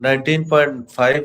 19.5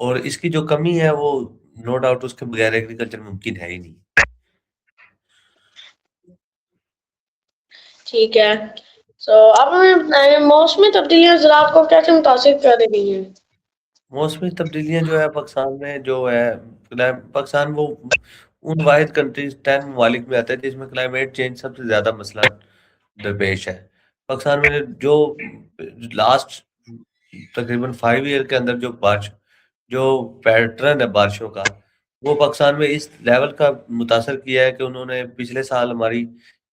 اور اس کی جو کمی ہے وہ نو ڈاؤٹ اس کے بغیر ایگریکلچر ممکن ہے ہی نہیں. ٹھیک ہے. آپ ہمیں بتائیں موسمی تبدیلیاں زراعت کو کیسے متاثر کر رہی ہیں؟ موسمی تبدیلیاں جو ہے پاکستان میں جو ہے پاکستان وہ ان واحد کنٹریز 10 ممالک میں آتا ہے جس میں کلائمیٹ چینج سب سے زیادہ مسئلہ درپیش ہے. پاکستان میں جو لاسٹ تقریباً 5 ایئر کے اندر جو پیٹرن ہے بارشوں کا وہ پاکستان میں اس لیول کا متاثر کیا ہے کہ انہوں نے پچھلے سال ہماری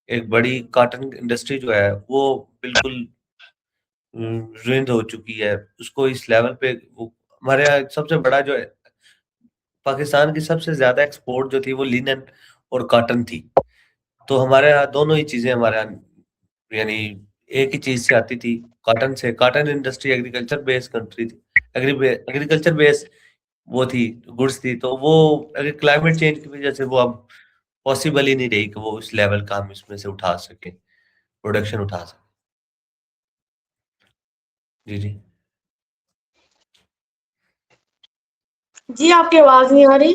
ایک بڑی کاٹن انڈسٹری جو ہے وہ بالکل رند ہو چکی ہے. اس کو اس لیول پہ ہمارے یہاں سب سے بڑا جو ہے پاکستان کی سب سے زیادہ ایکسپورٹ جو تھی وہ لینن اور کاٹن تھی. تو ہمارے یہاں دونوں ہی چیزیں ہمارے یہاں یعنی ایک ہی چیز سے آتی تھی. کاٹن سے کاٹن انڈسٹری ایگریکلچر بیس کنٹری تھی. ایگریکلچر بیس وہ تھی گڈس تھی. تو وہ اگر کلائمیٹ چینج کی وجہ سے وہ اب پاسبل ہی نہیں رہی کہ وہ اس لیول کا ہم اس میں سے اٹھا سکیں پروڈکشن اٹھا سکیں. جی جی جی آپ کی آواز نہیں آ رہی.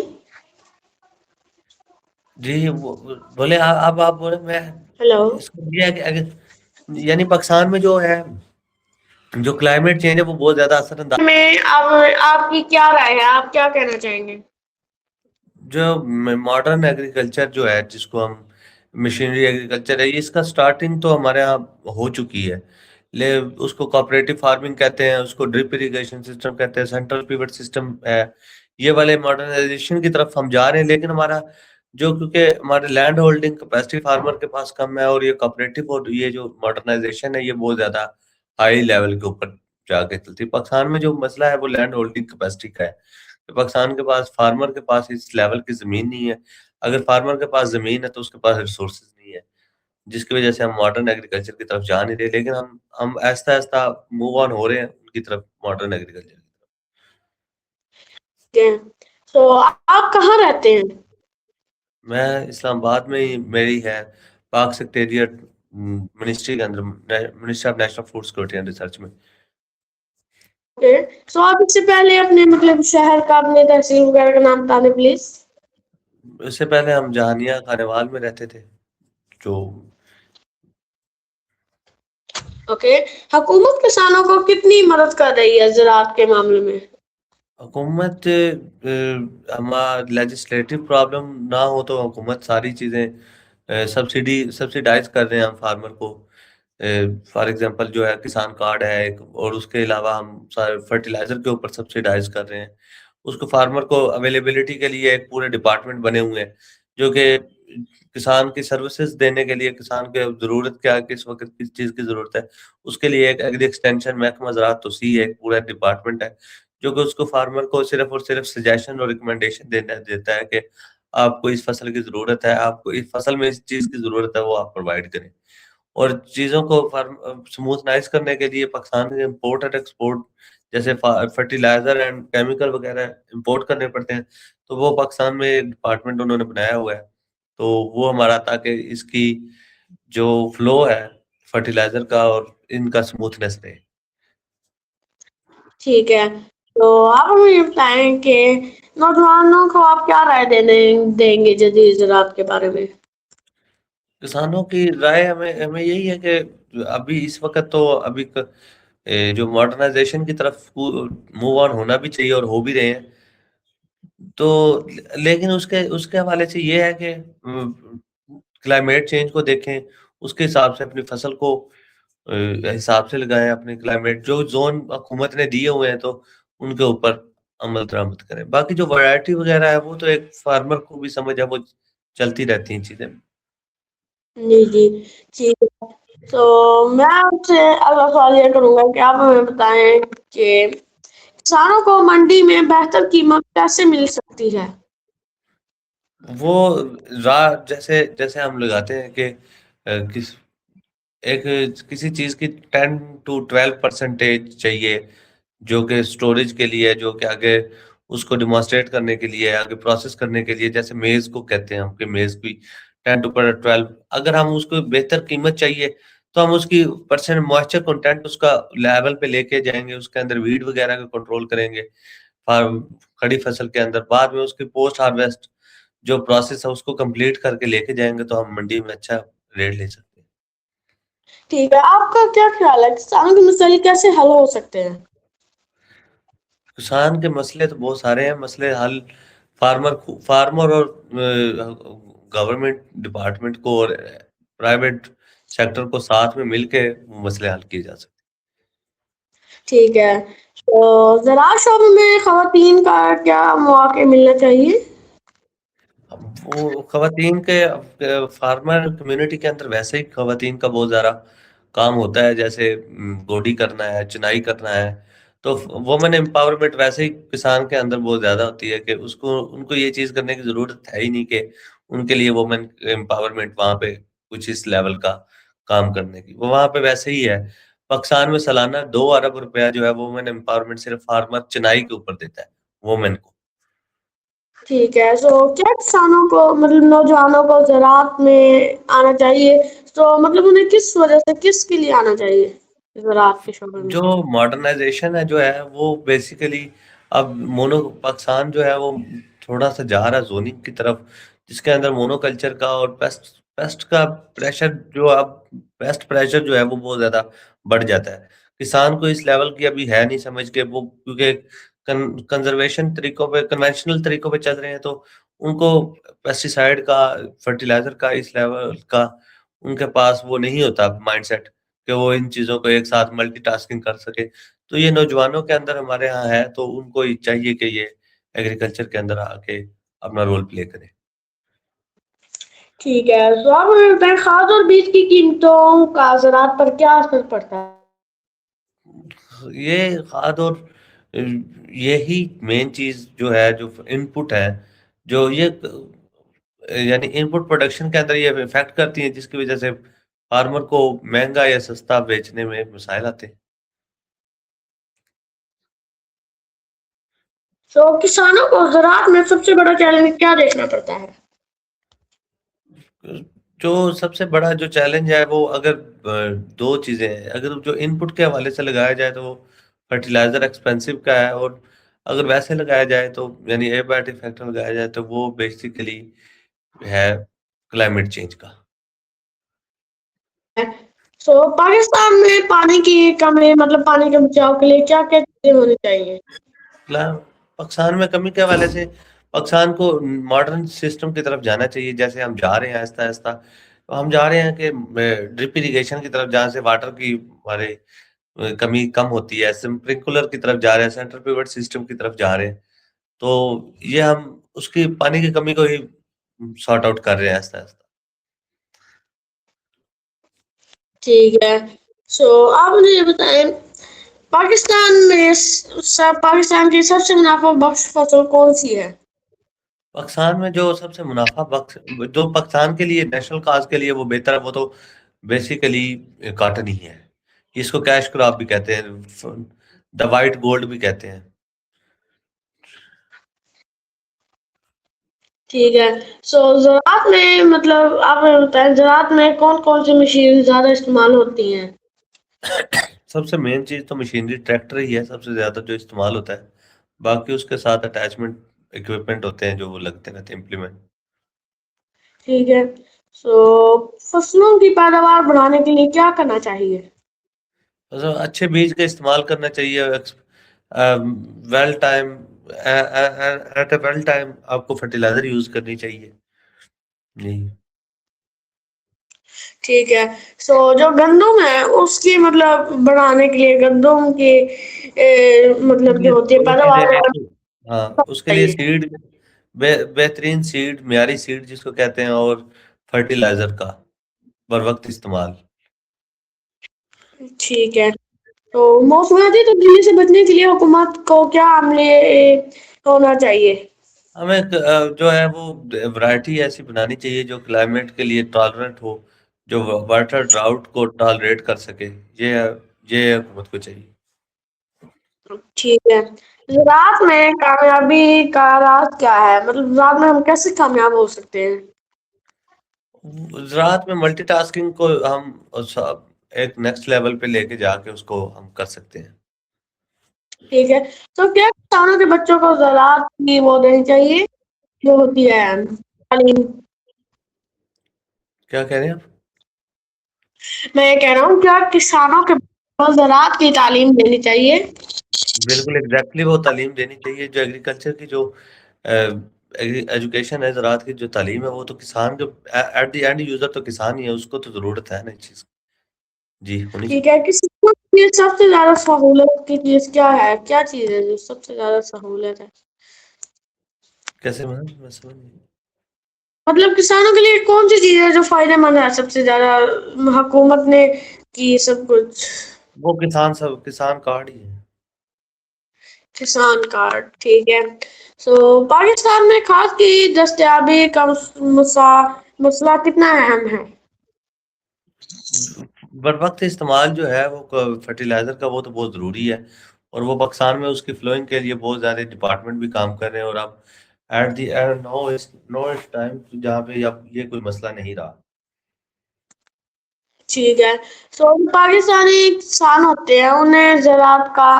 جی بولے آپ بولے میں ہیلو. اس کو یہ ہے کہ اگر یعنی پاکستان میں جو ہے جو کلائمیٹ چینج ہے وہ بہت زیادہ اثر انداز میں آپ کی کیا رائے ہے؟ آپ کیا کہنا چاہیں گے؟ جو ماڈرن ایگریکلچر جو ہے جس کو ہم مشینری ایگریکلچر ہے اس کا سٹارٹنگ تو ہمارے یہاں ہو چکی ہے. اس کو کوآپریٹو فارمنگ کہتے ہیں, اس کو ڈرپ اریگیشن سسٹم کہتے ہیں, سینٹرل پیوٹ سسٹم ہے. یہ والے ماڈرنائزیشن کی طرف ہم جا رہے ہیں. لیکن ہمارا جو کیونکہ ہمارے لینڈ ہولڈنگ کیپیسٹی فارمر کے پاس کم ہے اور یہ کوآپریٹو اور یہ جو ماڈرنائزیشن ہے یہ بہت زیادہ ہائی لیول کے اوپر جا کے چلتی ہے. پاکستان میں جو مسئلہ ہے وہ لینڈ ہولڈنگ کیپیسٹی کا ہے کہ پاکستان کے پاس فارمر کے پاس اس لیول کی زمین نہیں ہے. اگر فارمر کے پاس زمین ہے تو اس کے پاس ریسورسز نہیں ہے, جس کی وجہ سے ہم ماڈرن ایگریکلچر کی طرف جا نہیں رہے. لیکن ہم آہستہ آہستہ موو آن ہو رہے ہیں ان کی طرف, ماڈرن ایگریکلچر. تو آپ کہاں رہتے ہیں؟ میں اسلام آباد میں ہی, میری ہے پاک سیکریٹریٹ منسٹری کے اندر, ministry of national food security and research میں. آپ اس سے پہلے اپنے مطلب شہر کا, اپنے تحصیل وغیرہ کا نام بتا دیں پلیز. اس سے پہلے ہم جہانیہ خانیوال میں رہتے تھے. جو اوکے. حکومت کسانوں کو کتنی مدد کر رہی ہے زراعت کے معاملے میں؟ حکومت ہمارا لیجسلیٹو پرابلم نہ ہو تو حکومت ساری چیزیں سبسیڈائز کر رہے ہیں ہم فارمر کو. فار ایگزامپل جو ہے کسان کارڈ ہے ایک, اور اس کے علاوہ ہم سارے فرٹیلائزر کے اوپر سبسیڈائز کر رہے ہیں. اس کو فارمر کو اویلیبلٹی کے لیے ایک پورے ڈپارٹمنٹ بنے ہوئے ہیں جو کہ کسان کی سروسز دینے کے لیے, کسان کے ضرورت کیا کس وقت کس چیز کی ضرورت ہے اس کے لیے ایک ایگری ایکسٹینشن محکمہ زراعت توسیع ایک پورا ڈپارٹمنٹ ہے جو کہ اس کو فارمر کو صرف اور صرف سجیشن اور ریکمنڈیشن دیتا ہے کہ آپ کو اس فصل کی ضرورت ہے, آپ کو اس فصل میں اس چیز کی ضرورت ہے, وہ آپ پرووائڈ کریں. اور چیزوں کو سموتھنائز کرنے کے لیے پاکستان کے امپورٹ اور ایکسپورٹ جیسے فرٹیلائزر اینڈ کیمیکل وغیرہ امپورٹ کرنے پڑتے ہیں, تو وہ پاکستان میں ڈپارٹمنٹ انہوں نے بنایا ہوا ہے. تو وہ ہمارا تاکہ اس کی جو فلو ہے فرٹیلائزر کا اور ان کا سموتھنیس رہے. ٹھیک ہے. تو آپ ہمیں یہ بتائیں کہ نوجوانوں کو آپ کیا رائے دیں گے جدید زراعت کے بارے میں؟ کسانوں کی رائے ہمیں یہی ہے کہ ابھی اس وقت تو ابھی جو ماڈرنائزیشن کی طرف موو آن ہونا بھی چاہیے اور ہو بھی رہے ہیں. تو لیکن اس کے حوالے سے یہ ہے کہ کلائمیٹ چینج کو دیکھیں, اس کے حساب سے اپنی فصل کو حساب سے لگائیں, اپنے کلائمیٹ جو زون حکومت نے دیے ہوئے ہیں تو ان کے اوپر عمل درآمد کریں. باقی جو ورائٹی وغیرہ ہے وہ تو ایک فارمر کو بھی سمجھ ہے, وہ چلتی رہتی ہیں چیزیں. جی جی ٹھیک ہے. تو میں آپ سے اگلا سوال یہ کروں گا کہ آپ ہمیں بتائیں کہ کسانوں کو منڈی میں بہتر قیمت کیسے مل سکتی ہے؟ وہ راہ جیسے جیسے ہم لگاتے ہیں کہ کس ایک کسی چیز کی 10 to 12% چاہیے جو کہ سٹوریج کے لیے, جو کہ آگے اس کو ڈیمانسٹریٹ کرنے کے لیے, آگے پروسیس کرنے کے لیے, جیسے میز کو کہتے ہیں ہم کہ میز بھی 10 to 12. اگر ہم اس کو بہتر قیمت چاہیے تو ہم اس کی پرسنٹ موئسچر کنٹینٹ اس کا لیول پہ لے کے جائیں گے, اس کے اندر ویڈ وغیرہ کا کنٹرول کریں گے, کھڑی فصل کے اندر، بعد میں اس کی پوسٹ ہارویسٹ جو پروسیس ہے اس کو کمپلیٹ کر کے لے کے جائیں گے تو ہم منڈی میں اچھا ریٹ لے سکتے ہیں۔ ٹھیک ہے، آپ کا کیا خیال ہے کسانوں کے مسائل کیسے حل ہو سکتے ہیں؟ کسان کے مسئلے تو بہت سارے ہیں، مسئلے حل فارمر اور گورنمنٹ ڈپارٹمنٹ کو اور پرائیویٹ سیکٹر کو ساتھ میں مل کے وہ مسئلے حل کیے جا سکتے ٹھیک ہے، تو زراعت شعبے میں خواتین کا کیا مواقع ملنا چاہیے؟ ہیں۔ وہ خواتین کے فارمر کمیونٹی کے اندر ویسے ہی خواتین کا بہت زیادہ کام ہوتا ہے، جیسے گوڈی کرنا ہے، چنائی کرنا ہے، تو وومن امپاورمنٹ ویسے ہی کسان کے اندر بہت زیادہ ہوتی ہے کہ ان کو یہ چیز کرنے کی ضرورت ہے ہی نہیں کہ ان کے لیے وومن امپاورمنٹ وہاں پہ کچھ اس لیول کا کام کرنے کی، وہ وہاں پہ ویسے ہی ہے۔ پاکستان میں سالانہ 2 ارب روپیہ جو ہے وومن امپاورمنٹ صرف فارمر چنائی کے اوپر دیتا ہے وومن کو۔ ٹھیک ہے، تو کیا کسانوں کو مطلب نوجوانوں کو زراعت میں آنا چاہیے؟ تو مطلب انہیں کس وجہ سے کس کے لیے آنا چاہیے زراعت کے شعبے میں؟ جو ماڈرنائزیشن ہے جو ہے وہ بیسیکلی اب پاکستان جو ہے وہ تھوڑا سا جا رہا ہے زوننگ کی طرف، جس کے اندر مونو کلچر کا اور پیسٹ کا پریشر پیسٹ پریشر جو ہے وہ بہت زیادہ بڑھ جاتا ہے۔ کسان کو اس لیول کی ابھی ہے نہیں سمجھ کے، وہ کیونکہ کنزرویشن طریقوں پہ کنونشنل طریقوں پہ چل رہے ہیں، تو ان کو پیسٹیسائڈ کا فرٹیلائزر کا اس لیول کا ان کے پاس وہ نہیں ہوتا مائنڈ سیٹ کہ وہ ان چیزوں کو ایک ساتھ ملٹی ٹاسکنگ کر سکے۔ تو یہ نوجوانوں کے اندر ہمارے ہاں ہے، تو ان کو چاہیے کہ یہ ایگریکلچر کے اندر آ کے اپنا رول پلے کرے۔ ٹھیک ہے، تو آپ ہمیں بتائیں کھاد اور بیج کی قیمتوں کا زراعت پر کیا اثر پڑتا ہے؟ یہ کھاد اور یہی مین چیز جو ہے، جو ان پٹ ہے، جو یہ یعنی ان پٹ پروڈکشن کے اندر یہ افیکٹ کرتی ہیں، جس کی وجہ سے فارمر کو مہنگا یا سستا بیچنے میں مسائل آتے ہیں۔ تو کسانوں کو زراعت میں سب سے بڑا چیلنج کیا دیکھنا پڑتا ہے؟ جو سب سے بڑا جو چیلنج ہے وہ اگر دو چیزیں ہیں، اگر جو ان پٹ کے حوالے سے لگایا جائے تو وہ فرٹیلائزر ایکسپینسو کا ہے، اور اگر ویسے لگایا جائے تو یعنی ایبیاٹک فیکٹر لگایا جائے تو وہ بیسیکلی ہے کلائمیٹ چینج کا۔ تو پاکستان میں پانی کی کمی مطلب پانی کے بچاؤ کے لیے کیا کیا چیزیں ہونی چاہیے؟ پاکستان میں کمی کے حوالے سے پاکستان کو ماڈرن سسٹم کی طرف جانا چاہیے، جیسے ہم جا رہے ہیں آہستہ آہستہ، ہم جا رہے ہیں کہ ڈرپ اریگیشن کی طرف، جہاں سے واٹر کی ہمارے کمی کم ہوتی ہے، اسپرنکولر کی طرف جا رہے ہیں، سینٹر پیوٹ سسٹم کی طرف جا رہے ہیں، تو یہ ہم اس کی پانی کی کمی کو ہی سارٹ آؤٹ کر رہے ہیں آہستہ آہستہ۔ ٹھیک ہے، سو آپ مجھے یہ بتائیں پاکستان میں پاکستان کی سب سے منافع بخش فصل کون سی ہے؟ پاکستان میں جو سب سے منافع بخش جو پاکستان کے لیے نیشنل کاز کے لیے وہ بہتر ہے، وہ تو بیسیکلی کاٹن ہی ہے۔ اس کو کیش کراپ بھی کہتے ہیں، دا وائٹ گولڈ بھی کہتے ہیں۔ ٹھیک ہے، سو زراعت میں مطلب آپ ہمیں بتائیں زراعت میں کون کون سی مشین زیادہ استعمال ہوتی ہیں؟ سب سے مین چیز تو مشینری ٹریکٹر ہی ہے، سب سے زیادہ جو استعمال ہوتا ہے، باقی اس کے ساتھ اٹیچمنٹ اکوپمنٹ ہوتے ہیں جو وہ لگتے رہتے ہیں امپلیمنٹ۔ ٹھیک ہے، سو فصلوں کی پیداوار بڑھانے کے لیے کیا کرنا چاہیے؟ اچھے بیج کا استعمال کرنا چاہیے، well time at a well time آپ کو فرٹیلائزر یوز کرنی چاہیے جی۔ ٹھیک ہے، سو جو گندم ہے اس کی مطلب بڑھانے کے لیے گندم کی اس کے مطلب لیے جو ہوتی ہے دو چیزیں پیداوار ایک تو ہاں اس کے لیے چاہیے۔ سیڈ، بہترین سیڈ، معیاری سیڈ جس کو کہتے ہیں، اور فرٹیلائزر کا بر وقت استعمال۔ ٹھیک ہے، تو موسمیاتی تبدیلی سے بچنے کے لیے حکومت کو کیا عملے ہونا چاہیے؟ ہمیں جو ہے وہ ورائٹی ایسی بنانی چاہیے جو کلائمیٹ کے لیے ٹالرنٹ ہو، جو واٹر ڈراؤٹ کو ٹالریٹ کر سکے، یہ یہ حکومت کو چاہیے۔ ٹھیک ہے، زراعت میں کامیابی کا راز کیا ہے؟ مطلب زراعت میں ہم کیسے کامیاب ہو سکتے ہیں؟ زراعت میں ملٹی ٹاسکنگ کو ہم ایک نیکسٹ لیول پہ لے کے جا کے اس کو ہم کر سکتے ہیں۔ ٹھیک ہے. تو کیا کسانوں کے بچوں کو زراعت کی وہ دینی چاہیے جو ہوتی ہے تعلیم؟ کیا کہہ رہے ہیں آپ؟ میں یہ کہہ رہا ہوں کیا کسانوں کے بچوں کو زراعت کی تعلیم دینی چاہیے؟ بالکل ایگزیکٹلی وہ تعلیم دینی چاہیے جو ایگریکلچر کی جو ایجوکیشن ہے، زراعت کی جو تعلیم ہے، وہ تو کسان جو ایٹ دی اینڈ یوزر تو کسان ہی ہے، اس کو تو ضرورت ہے نا اس چیز کی. جی ہونی ٹھیک چاہیے. ہے. کسانوں کے لیے سب سے زیادہ سہولت کی چیز کیا ہے؟ کیا چیز ہے جو سب سے زیادہ سہولت ہے؟ کیسے میں سمجھ نہیں. مطلب کسانوں کے لیے کون سی چیز ہے جو فائدہ مند ہے سب سے زیادہ حکومت نے کی سب کچھ؟ وہ کسان کارڈ ہی ہے. کسان کارڈ. ٹھیک ہے. سو پاکستان میں کھاد کی دستیابی کا مسئلہ کتنا اہم ہے؟ بر وقت استعمال جو ہے وہ فرٹیلائزر کا وہ تو بہت ضروری ہے، اور وہ پاکستان میں اس کی فلوئنگ کے لیے بہت زیادہ ڈپارٹمنٹ بھی کام کر رہے ہیں، اور اب ایٹ دی اینڈ نو اس ٹائم جہاں پہ اب یہ کوئی مسئلہ نہیں رہا. ٹھیک ہے. سو پاکستانی کسان ہوتے ہیں انہیں زراعت کا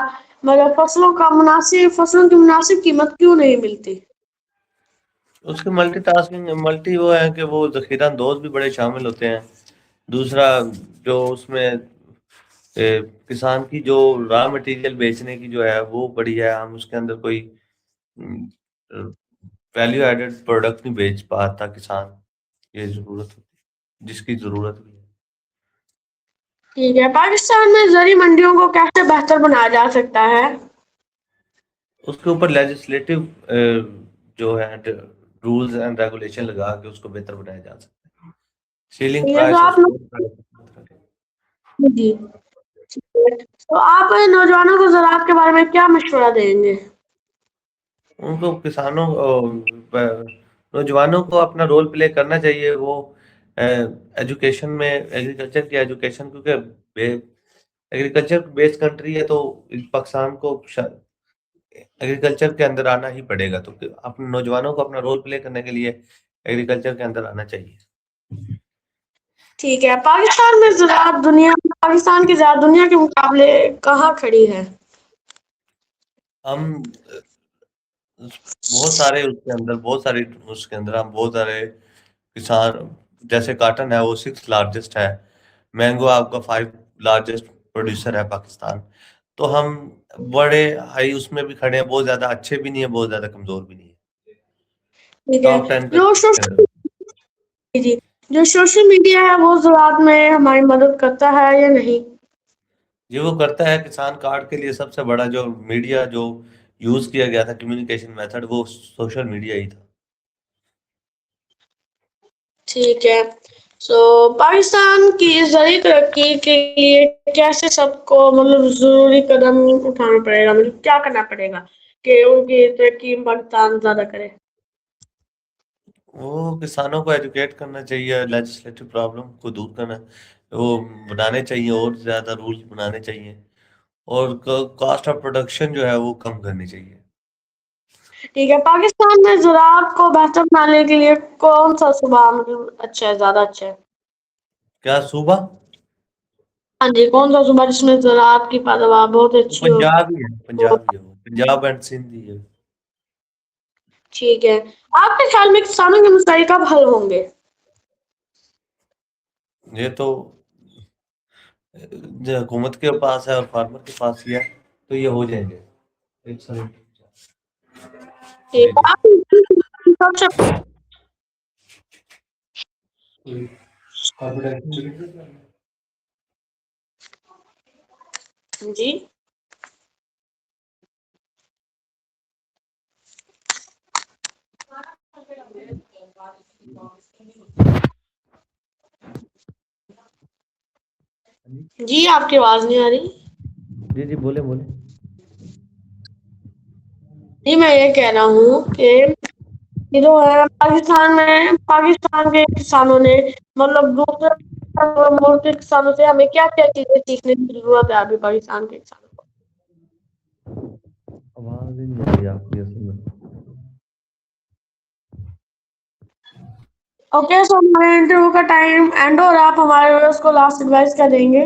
مطلب فصلوں کی مناسب قیمت کیوں نہیں ملتی؟ اس کی ملٹی ٹاسکنگ ملٹی وہ ہے کہ وہ ذخیرہ اندوز بھی بڑے شامل ہوتے ہیں. دوسرا جو اس میں کسان کی جو را مٹیریل بیچنے کی جو ہے وہ بڑی ہے، ہم اس کے اندر کوئی ویلیو ایڈڈ پروڈکٹ نہیں بیچ پاتا کسان. یہ ضرورت ہوتی ہے جس کی ضرورت بھی ہے. ٹھیک ہے. پاکستان میں زرعی منڈیوں کو کیسے بہتر بنایا جا سکتا ہے؟ اس کے اوپر لیجسلیٹو جو ہے رولز اینڈ ریگولیشن لگا کے اس کو بہتر بنایا جا سکتا ہے. سیلنگ ٹھیک ہے. پرائس اور جی تو آپ نوجوانوں کو زراعت کے بارے میں کیا مشورہ دیں گے؟ ان کو نوجوانوں کو اپنا رول پلے کرنا چاہیے. وہ ایجوکیشن میں ایگریکلچر کی ایجوکیشن، کیونکہ ایگریکلچر بیسڈ کنٹری ہے تو پاکستان کو ایگریکلچر کے اندر آنا ہی پڑے گا. تو اپنے نوجوانوں کو اپنا رول پلے کرنے کے لیے ایگریکلچر کے اندر آنا چاہیے. ٹھیک ہے. پاکستان کی زراعت دنیا کے مقابلے کہاں کھڑی ہے؟ ہم بہت سارے اس کے اندر ہم بہت سارے کسان، جیسے کاٹن ہے وہ 6 لارجسٹ ہے، مینگو آپ کا 5 لارجسٹ پروڈیوسر ہے پاکستان. تو ہم بڑے ہائی اس میں بھی کھڑے ہیں، بہت زیادہ اچھے بھی نہیں ہیں، بہت زیادہ کمزور بھی نہیں ہیں. ٹھیک ہے. ٹاپ 10 کا جو جی جو سوشل میڈیا ہے وہ زراعت میں ہماری مدد کرتا ہے یا نہیں؟ یہ وہ کرتا ہے. کسان کارڈ کے لیے سب سے بڑا جو میڈیا جو یوز کیا گیا تھا کمیونیکیشن میتھڈ، وہ سوشل میڈیا ہی تھا. ٹھیک ہے. سو پاکستان کی زرعی ترقی کے لیے کیسے سب کو مطلب ضروری قدم اٹھانا پڑے گا، مطلب کیا کرنا پڑے گا کہ ان کی ترقی پاکستان زیادہ کرے؟ وہ کسانوں کو ایجوکیٹ کرنا چاہیے، لیجسلیٹو پرابلم کو دور کرنا وہ بنانے چاہیے، اور زیادہ رولز بنانے چاہیے، اور کاسٹ آف پروڈکشن جو ہے وہ کم کرنی چاہیے. ٹھیک ہے. پاکستان میں زراعت کو بہتر بنانے کے لیے کون سا صوبہ مطلب اچھا ہے، زیادہ اچھا ہے؟ کیا صوبہ؟ ہاں جی، کون سا صوبہ جس میں زراعت کی پیداوار بہت وہ اچھی ہو؟ پنجاب ہی ہے، پنجاب اینڈ سندھ ہی ہے. ٹھیک ہے. آپ کے خیال میں کسانوں کے مسائل کب حل ہوں گے؟ یہ تو جو حکومت کے پاس ہے اور فارمر کے پاس ہی ہے، تو یہ ہو جائیں گے. ایک سیکنڈ. جی ٹھیک جی. ہے. جی جی آپ کی آواز نہیں آ رہی. جی جی بولے بولے. جی میں یہ کہہ رہا ہوں کہ یہ جو ہے پاکستان کے کسانوں نے مطلب دوسرے ملک کے کسانوں سے ہمیں کیا کیا چیزیں سیکھنے کی ضرورت ہے ابھی پاکستان کے کسانوں کو؟ آواز ہی نہیں آ رہی آپ کی اصل میں. اوکے. سو ہمارے انٹرویو کا ٹائم اینڈ، اور آپ ہمارے ویورز کو لاسٹ ایڈوائس کیا دیں گے؟